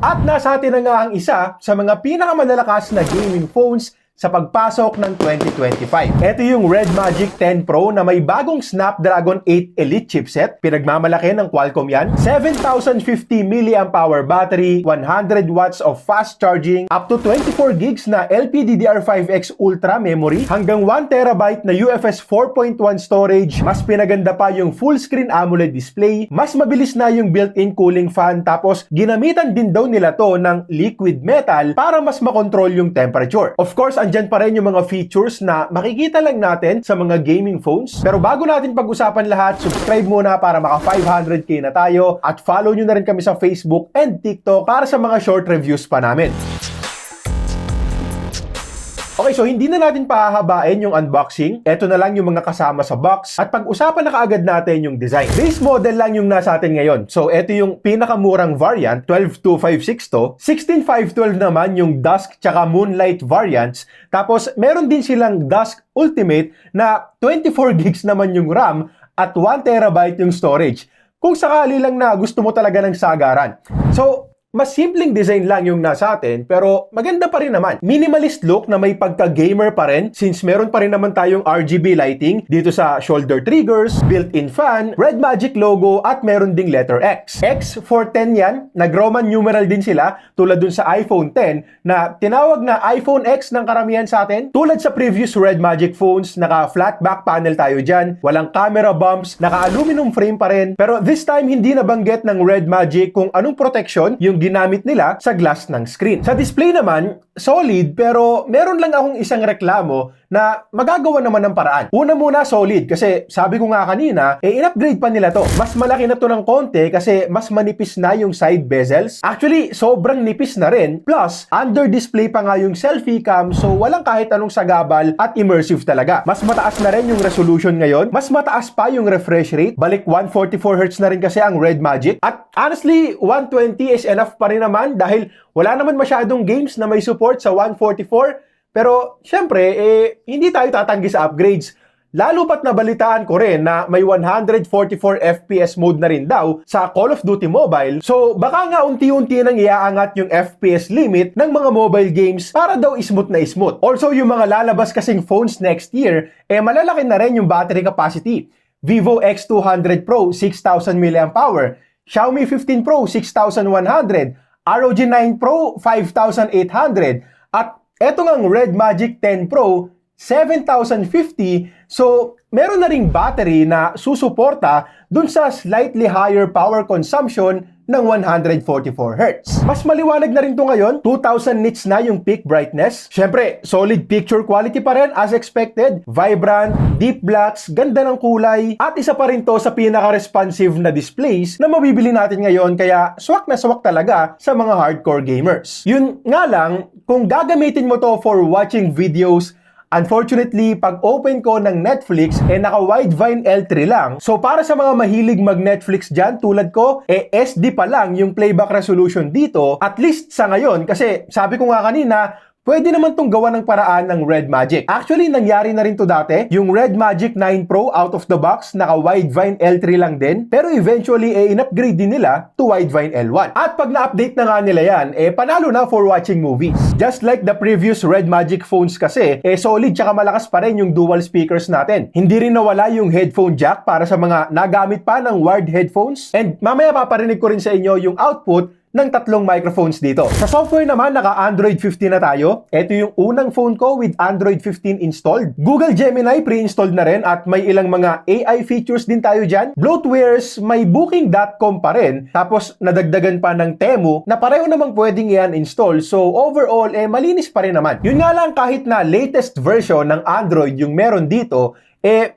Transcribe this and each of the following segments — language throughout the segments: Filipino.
At nasa atin na nga ang isa sa mga pinakamalalakas na gaming phones sa pagpasok ng 2025. Ito yung Red Magic 10 Pro na may bagong Snapdragon 8 Elite chipset. Pinagmamalaki ng Qualcomm yan. 7,050 mAh battery, 100 watts of fast charging, up to 24 gigs na LPDDR5X Ultra memory, hanggang 1TB na UFS 4.1 storage. Mas pinaganda pa yung full screen AMOLED display. Mas mabilis na yung built-in cooling fan. Tapos ginamitan din daw nila to ng liquid metal para mas makontrol yung temperature. Of course, andyan pa rin yung mga features na makikita lang natin sa mga gaming phones. Pero bago natin pag-usapan lahat, subscribe muna para maka 500k na tayo at follow nyo na rin kami sa Facebook and TikTok para sa mga short reviews pa namin. Okay, so hindi na natin pahahabain yung unboxing. Ito na lang yung mga kasama sa box at pag-usapan na kaagad natin yung design. Base model lang yung nasa atin ngayon. So, ito yung pinakamurang variant, 12,256 to. 16,512 naman yung Dusk tsaka Moonlight variants. Tapos, meron din silang Dusk Ultimate na 24 gigs naman yung RAM at 1TB yung storage. Kung sakali lang na gusto mo talaga ng sagaran. So, mas simpleng design lang yung nasa atin, pero maganda pa rin naman. Minimalist look na may pagka-gamer pa rin since meron pa rin naman tayong RGB lighting dito sa shoulder triggers, built-in fan, Red Magic logo, at meron ding letter X. X for 10 yan, nag-Roman numeral din sila tulad dun sa iPhone 10 na tinawag na iPhone X ng karamihan sa atin. Tulad sa previous Red Magic phones, naka-flat back panel tayo dyan, walang camera bumps, naka-aluminum frame pa rin. Pero this time, hindi nabanggit ng Red Magic kung anong protection yung ginamit nila sa glass ng screen. Sa display naman, solid, pero meron lang akong isang reklamo na magagawa naman ng paraan. Una muna, solid, kasi sabi ko nga kanina, in-upgrade pa nila to. Mas malaki na to ng konti kasi mas manipis na yung side bezels. Actually, sobrang nipis na rin. Plus, under display pa nga yung selfie cam, so walang kahit anong sagabal at immersive talaga. Mas mataas na rin yung resolution ngayon. Mas mataas pa yung refresh rate. Balik 144Hz na rin kasi ang Red Magic. At honestly, 120 is enough pa rin naman dahil wala naman masyadong games na may support sa 144. Pero, syempre, hindi tayo tatanggi sa upgrades. Lalo pat nabalitaan ko rin na may 144 FPS mode na rin daw sa Call of Duty Mobile. So, baka nga unti-unti nang iaangat yung FPS limit ng mga mobile games para daw smooth na smooth. Also, yung mga lalabas kasing phones next year, malalaki na rin yung battery capacity. Vivo X200 Pro, 6,000 mAh. Xiaomi 15 Pro, 6,100. ROG 9 Pro, 5,800. At eto ngang Red Magic 10 Pro, 7,050. So, meron na ring battery na susuporta dun sa slightly higher power consumption ng 144Hz. Mas maliwanag na rin to ngayon, 2,000 nits na yung peak brightness. Syempre, solid picture quality pa rin as expected. Vibrant, deep blacks, ganda ng kulay. At isa pa rin to sa pinaka-responsive na displays na mabibili natin ngayon kaya swak na swak talaga sa mga hardcore gamers. Yun nga lang, kung gagamitin mo to for watching videos, unfortunately, pag open ko ng Netflix, naka-Widevine L3 lang. So, para sa mga mahilig mag-Netflix dyan, tulad ko, SD pa lang yung playback resolution dito, at least sa ngayon, kasi sabi ko nga kanina, pwede naman tong gawa ng paraan ng Red Magic. Actually, nangyari na rin to dati. Yung Red Magic 9 Pro out of the box, naka-Widevine L3 lang din. Pero eventually, in-upgrade din nila to Widevine L1. At pag na-update na nga nila yan, panalo na for watching movies. Just like the previous Red Magic phones kasi, solid tsaka malakas pa rin yung dual speakers natin. Hindi rin nawala yung headphone jack para sa mga nagamit pa ng wired headphones. And mamaya paparinig ko rin sa inyo yung output ng tatlong microphones dito. Sa software naman, naka-Android 15 na tayo. Ito yung unang phone ko with Android 15 installed. Google Gemini pre-installed na rin at may ilang mga AI features din tayo dyan. Bloatwares, may Booking.com pa rin. Tapos, nadagdagan pa ng Temu na pareho namang pwedeng yan install. So, overall, malinis pa rin naman. Yun nga lang, kahit na latest version ng Android yung meron dito,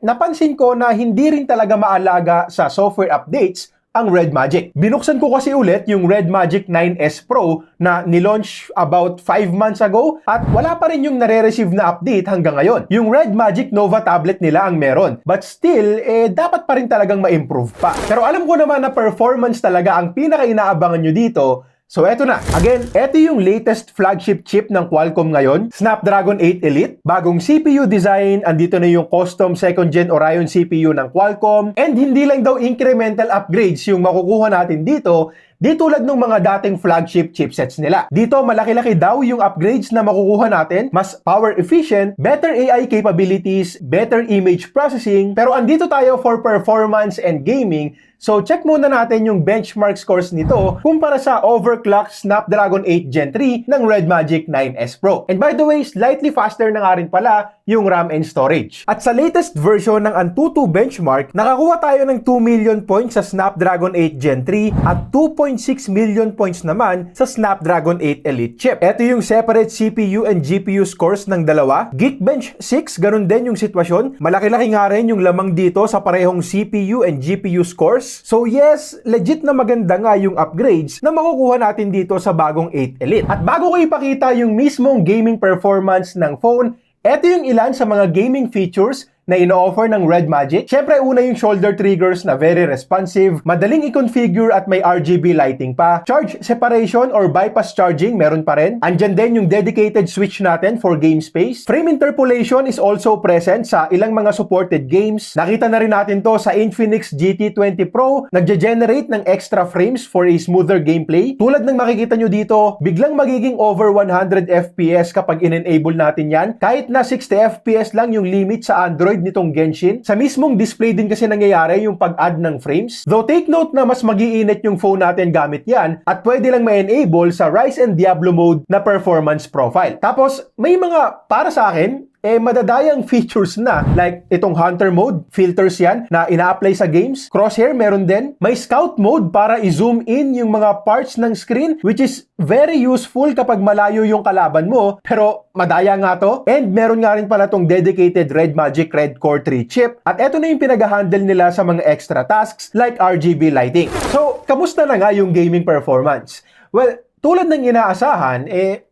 napansin ko na hindi rin talaga maalaga sa software updates ang Red Magic. Binuksan ko kasi ulit yung Red Magic 9S Pro na nilaunch about 5 months ago at wala pa rin yung nare-receive na update hanggang ngayon. Yung Red Magic Nova tablet nila ang meron. But still, dapat pa rin talagang ma-improve pa. Pero alam ko naman na performance talaga ang pinaka-inaabangan nyo dito. So eto na. Again, eto yung latest flagship chip ng Qualcomm ngayon, Snapdragon 8 Elite. Bagong CPU design, andito na yung custom 2nd Gen Orion CPU ng Qualcomm. And hindi lang daw incremental upgrades yung makukuha natin dito, di tulad ng mga dating flagship chipsets nila. Dito, malaki-laki daw yung upgrades na makukuha natin, mas power efficient, better AI capabilities, better image processing, pero andito tayo for performance and gaming. So, check muna natin yung benchmark scores nito kumpara sa overclocked Snapdragon 8 Gen 3 ng Red Magic 9S Pro. And by the way, slightly faster na nga rin pala yung RAM and storage. At sa latest version ng Antutu benchmark, nakakuha tayo ng 2 million points sa Snapdragon 8 Gen 3 at 2.6 million points naman sa Snapdragon 8 Elite chip. Ito yung separate CPU and GPU scores ng dalawa. Geekbench 6, ganun din yung sitwasyon. Malaki-laki nga rin yung lamang dito sa parehong CPU and GPU scores. So yes, legit na maganda nga yung upgrades na makukuha natin dito sa bagong 8 Elite. At bago ko ipakita yung mismong gaming performance ng phone, eto yung ilan sa mga gaming features na ino-offer ng Red Magic. Siyempre, una yung shoulder triggers na very responsive, madaling i-configure at may RGB lighting pa. Charge separation or bypass charging, meron pa rin. Andyan din yung dedicated switch natin for game space. Frame interpolation is also present sa ilang mga supported games. Nakita na rin natin to sa Infinix GT20 Pro, nagge-generate ng extra frames for a smoother gameplay. Tulad ng makikita nyo dito, biglang magiging over 100 FPS kapag in-enable natin yan. Kahit na 60 FPS lang yung limit sa Android nitong Genshin. Sa mismong display din kasi nangyayari yung pag-add ng frames. Though take note na mas mag-iinit yung phone natin gamit yan at pwede lang ma-enable sa Rise and Diablo mode na performance profile. Tapos, may mga para sa akin, madadayang features na like itong hunter mode, filters yan na ina-apply sa games. Crosshair meron din. May scout mode para i-zoom in yung mga parts ng screen which is very useful kapag malayo yung kalaban mo pero madaya nga to. And meron nga rin pala tong dedicated Red Magic Red Core 3 chip at eto na yung pinag-handle nila sa mga extra tasks like RGB lighting. So, kamusta na nga yung gaming performance? Well, tulad ng inaasahan,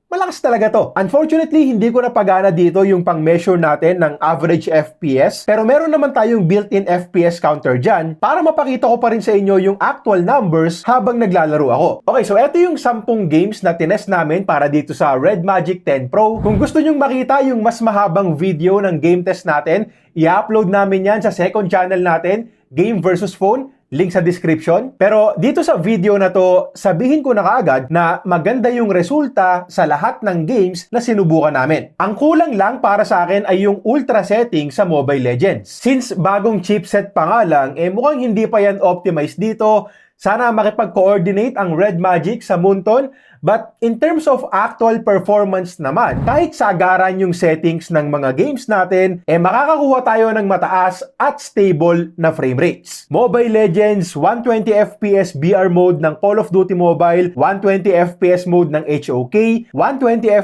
malakas talaga to. Unfortunately, hindi ko napagana dito yung pang-measure natin ng average FPS. Pero meron naman tayong built-in FPS counter dyan para mapakita ko pa rin sa inyo yung actual numbers habang naglalaro ako. Okay, so eto yung 10 games na tinest namin para dito sa Red Magic 10 Pro. Kung gusto nyong makita yung mas mahabang video ng game test natin, i-upload namin yan sa second channel natin, Game vs Phone. Link sa description. Pero dito sa video na to, sabihin ko na kaagad na maganda yung resulta sa lahat ng games na sinubukan namin. Ang kulang lang para sa akin ay yung ultra setting sa Mobile Legends. Since bagong chipset pa nga lang, mukhang hindi pa yan optimized dito. Sana makipag-coordinate ang Red Magic sa Moonton. But in terms of actual performance naman, kahit sagaran yung settings ng mga games natin, makakakuha tayo ng mataas at stable na frame rates. Mobile Legends, 120 FPS VR mode ng Call of Duty Mobile, 120 FPS mode ng HOK, 120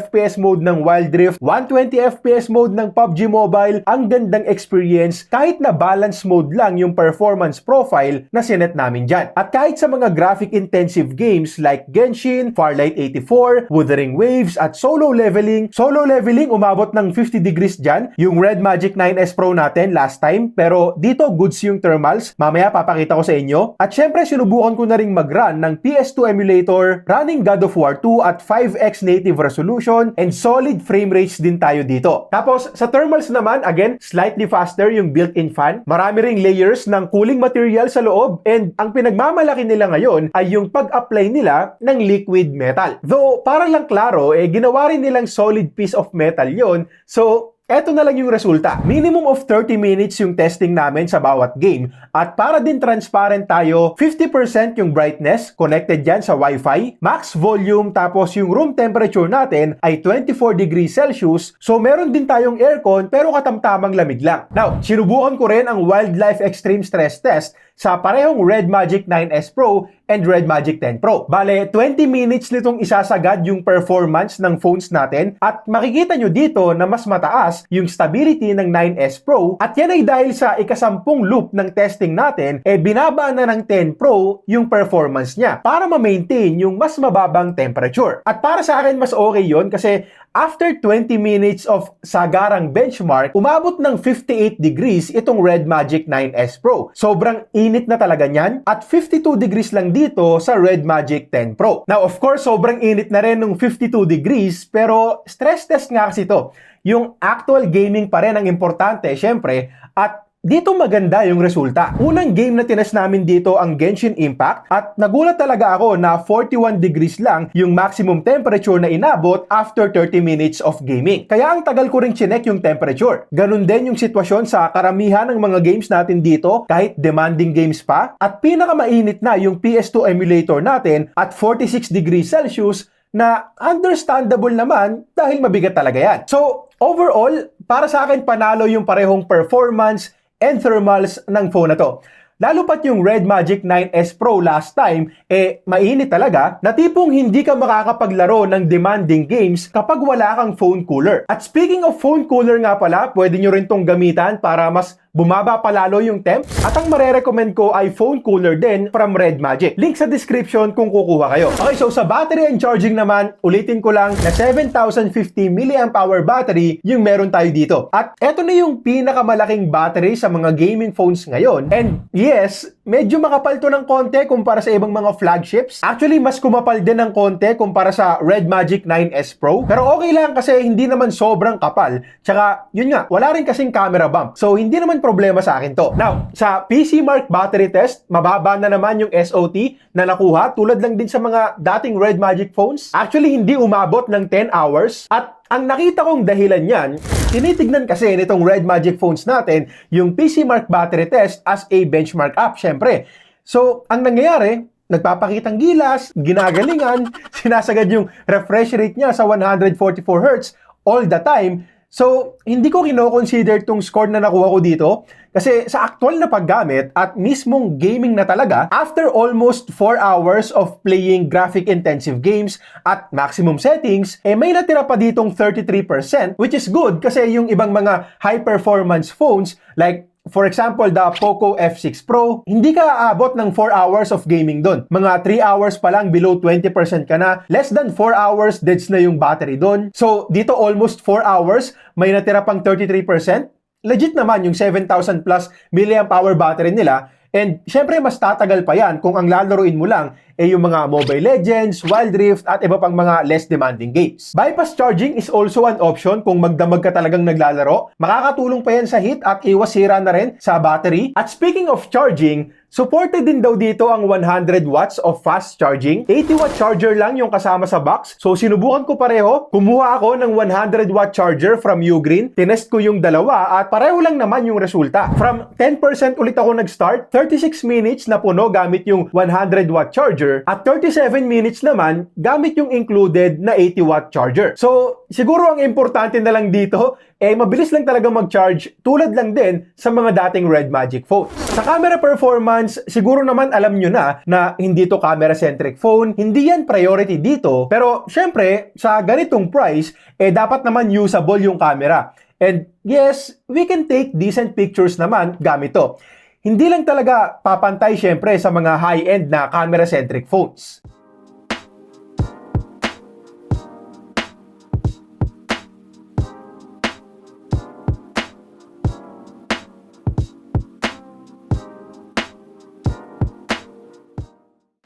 FPS mode ng Wild Rift, 120 FPS mode ng PUBG Mobile. Ang gandang experience kahit na balance mode lang yung performance profile na sinet namin dyan. At kahit sa mga graphic-intensive games like Genshin, Farlight 84, Wuthering Waves, at Solo Leveling. Solo Leveling, umabot ng 50 degrees dyan. Yung Red Magic 9S Pro natin last time. Pero dito, goods yung thermals. Mamaya papakita ko sa inyo. At syempre, sinubukan ko na ring mag-run ng PS2 emulator, running God of War 2 at 5x native resolution, and solid frame rates din tayo dito. Tapos, sa thermals naman, again, slightly faster yung built-in fan. Marami ring layers ng cooling material sa loob, and ang pinagmamalaki nila ngayon ay yung pag-apply nila ng liquid metal. Though, para lang klaro, ginawa rin nilang solid piece of metal yon. So, eto na lang yung resulta. Minimum of 30 minutes yung testing namin sa bawat game. At para din transparent tayo, 50% yung brightness, connected yan sa Wi-Fi, max volume, tapos yung room temperature natin ay 24 degrees Celsius. So meron din tayong aircon pero katamtamang lamig lang. Now, sinubukan ko rin ang Wildlife Extreme Stress Test sa parehong Red Magic 9S Pro and Red Magic 10 Pro. Bale, 20 minutes nitong isasagad yung performance ng phones natin at makikita nyo dito na mas mataas yung stability ng 9S Pro at yan ay dahil sa ikasampung loop ng testing natin, binaba na ng 10 Pro yung performance niya para ma-maintain yung mas mababang temperature. At para sa akin, mas okay yon kasi after 20 minutes of sagarang benchmark, umabot ng 58 degrees itong Red Magic 9S Pro. Sobrang init na talaga niyan at 52 degrees lang dito sa Red Magic 10 Pro. Now, of course, sobrang init na rin ng 52 degrees pero stress test nga kasi ito. Yung actual gaming pa rin ang importante, syempre, at dito maganda yung resulta. Unang game na tinest namin dito ang Genshin Impact at nagulat talaga ako na 41 degrees lang yung maximum temperature na inabot after 30 minutes of gaming. Kaya ang tagal ko ring chinek yung temperature. Ganun din yung sitwasyon sa karamihan ng mga games natin dito kahit demanding games pa. At pinakamainit na yung PS2 emulator natin at 46 degrees Celsius na understandable naman dahil mabigat talaga yan. So, overall, para sa akin panalo yung parehong performance and thermals ng phone na to. Lalo pat yung Red Magic 9S Pro last time, mainit talaga na tipong hindi ka makakapaglaro ng demanding games kapag wala kang phone cooler. At speaking of phone cooler nga pala, pwede nyo rin tong gamitan para mas bumaba palalo yung temp. At ang marerecommend ko ay phone cooler din from Red Magic. Link sa description kung kukuha kayo. Okay, so sa battery and charging naman, ulitin ko lang na 7,050 mAh battery yung meron tayo dito. At eto na yung pinakamalaking battery sa mga gaming phones ngayon. And yes, medyo makapal to ng konti kumpara sa ibang mga flagships. Actually, mas kumapal din ng konti kumpara sa Red Magic 9S Pro. Pero okay lang kasi hindi naman sobrang kapal. Tsaka, yun nga, wala rin kasing camera bump. So, hindi naman problema sa akin to. Now, sa PC Mark battery test, mababa na naman yung SOT na nakuha tulad lang din sa mga dating Red Magic phones. Actually, hindi umabot ng 10 hours. At ang nakita kong dahilan yan, tinitignan kasi nitong Red Magic phones natin yung PC Mark battery test as a benchmark app, syempre. So, ang nangyayari, nagpapakitang gilas, ginagalingan, sinasagad yung refresh rate niya sa 144Hz all the time. So, hindi ko kino-consider tong score na nakuha ko dito kasi sa actual na paggamit at mismong gaming na talaga, after almost 4 hours of playing graphic-intensive games at maximum settings, may natira pa ditong 33%, which is good kasi yung ibang mga high-performance phones like for example, the Poco F6 Pro, hindi ka aabot ng 4 hours of gaming doon. Mga 3 hours pa lang, below 20% ka na. Less than 4 hours, deads na yung battery doon. So, dito almost 4 hours, may natira pang 33%. Legit naman yung 7,000 plus mAh battery nila. And syempre, mas tatagal pa yan kung ang lalaruin mo lang yung mga Mobile Legends, Wild Rift, at iba pang mga less demanding games. Bypass charging is also an option kung magdamag ka talagang naglalaro. Makakatulong pa yan sa heat at iwas sira na rin sa battery. At speaking of charging, supported din daw dito ang 100 watts of fast charging. 80-watt charger lang yung kasama sa box. So sinubukan ko pareho. Kumuha ako ng 100-watt charger from Ugreen. Tinest ko yung dalawa at pareho lang naman yung resulta. From 10% ulit ako nag-start, 36 minutes na puno gamit yung 100-watt charger. At 37 minutes naman gamit yung included na 80-watt charger. So, siguro ang importante na lang dito, mabilis lang talaga mag-charge tulad lang din sa mga dating Red Magic phones. Sa camera performance, siguro naman alam nyo na hindi to camera-centric phone, hindi yan priority dito. Pero, syempre, sa ganitong price, dapat naman usable yung camera. And yes, we can take decent pictures naman gamit to. Hindi lang talaga papantay syempre sa mga high-end na camera-centric phones.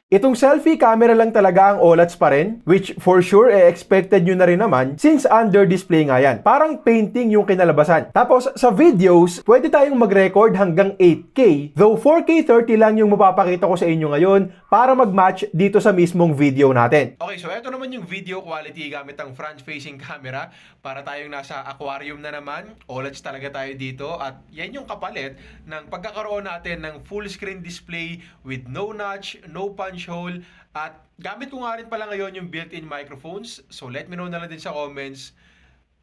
Itong selfie camera lang talaga ang OLEDs pa rin, which for sure expected nyo na rin naman since under display nga yan. Parang painting yung kinalabasan. Tapos sa videos, pwede tayong mag-record hanggang 8K, though 4K 30 lang yung mapapakita ko sa inyo ngayon para mag-match dito sa mismong video natin. Okay, so ito naman yung video quality gamit ang front-facing camera para tayong nasa aquarium na naman. OLEDs talaga tayo dito at yan yung kapalit ng pagkakaroon natin ng full screen display with no notch, no punch hole, at gamit ko nga rin pala ngayon yung built-in microphones. So let me know na lang din sa comments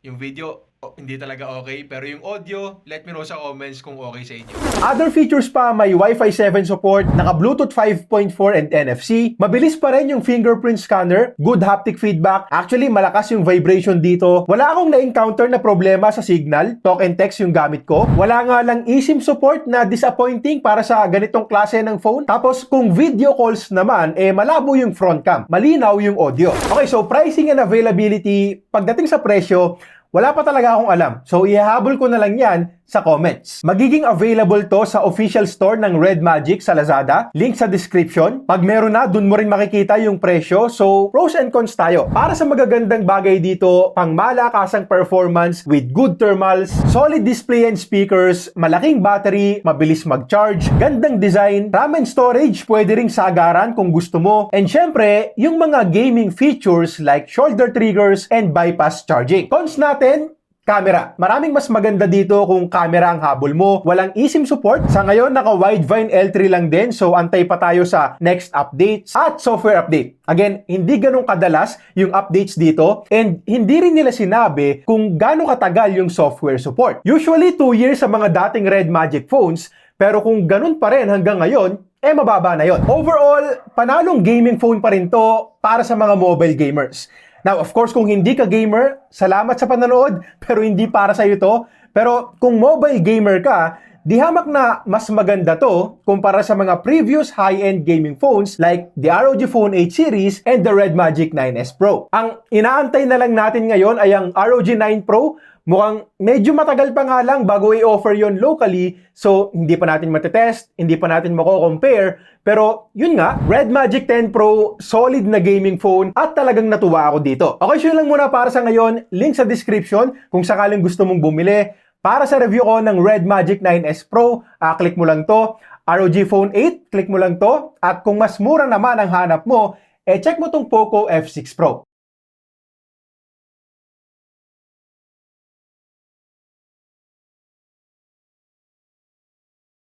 yung video hindi talaga okay, pero yung audio, let me know sa comments kung okay sa inyo. Other features pa, may Wi-Fi 7 support, naka Bluetooth 5.4 and NFC, mabilis pa rin yung fingerprint scanner, good haptic feedback, actually malakas yung vibration dito, wala akong na-encounter na problema sa signal, talk and text yung gamit ko, wala nga lang eSIM support na disappointing para sa ganitong klase ng phone, tapos kung video calls naman, malabo yung front cam, malinaw yung audio. Okay, so pricing and availability, pagdating sa presyo, wala pa talaga akong alam. So, ihahabol ko na lang yan sa comments. Magiging available to sa official store ng Red Magic sa Lazada. Link sa description. Pag meron na, dun mo rin makikita yung presyo. So, pros and cons tayo. Para sa magagandang bagay dito, pang malakasang performance with good thermals, solid display and speakers, malaking battery, mabilis mag-charge, gandang design, RAM and storage, pwede ring sagaran kung gusto mo. And syempre, yung mga gaming features like shoulder triggers and bypass charging. Cons natin, camera. Maraming mas maganda dito kung camera ang habol mo. Walang eSIM support. Sa ngayon, naka-Widevine L3 lang din. So, antay pa tayo sa next updates at software update. Again, hindi ganun kadalas yung updates dito and hindi rin nila sinabi kung gaano katagal yung software support. Usually, 2 years sa mga dating Red Magic phones, pero kung ganun pa rin hanggang ngayon, mababa na yon. Overall, panalong gaming phone pa rin to para sa mga mobile gamers. Now, of course, kung hindi ka gamer, salamat sa panonood, pero hindi para sa iyo to. Pero kung mobile gamer ka, di hamak na mas maganda to kumpara sa mga previous high-end gaming phones like the ROG Phone 8 series and the Red Magic 9S Pro. Ang inaantay na lang natin ngayon ay ang ROG 9 Pro. Mukhang medyo matagal pa nga lang bago i-offer yon locally, so hindi pa natin matetest, hindi pa natin mako-compare, pero yun nga, Red Magic 10 Pro, solid na gaming phone at talagang natuwa ako dito. Okay, so yun lang muna para sa ngayon, link sa description kung sakaling gusto mong bumili. Para sa review ko ng Red Magic 9S Pro, click mo lang to, ROG Phone 8, click mo lang to, at kung mas mura naman ang hanap mo, check mo tong Poco F6 Pro.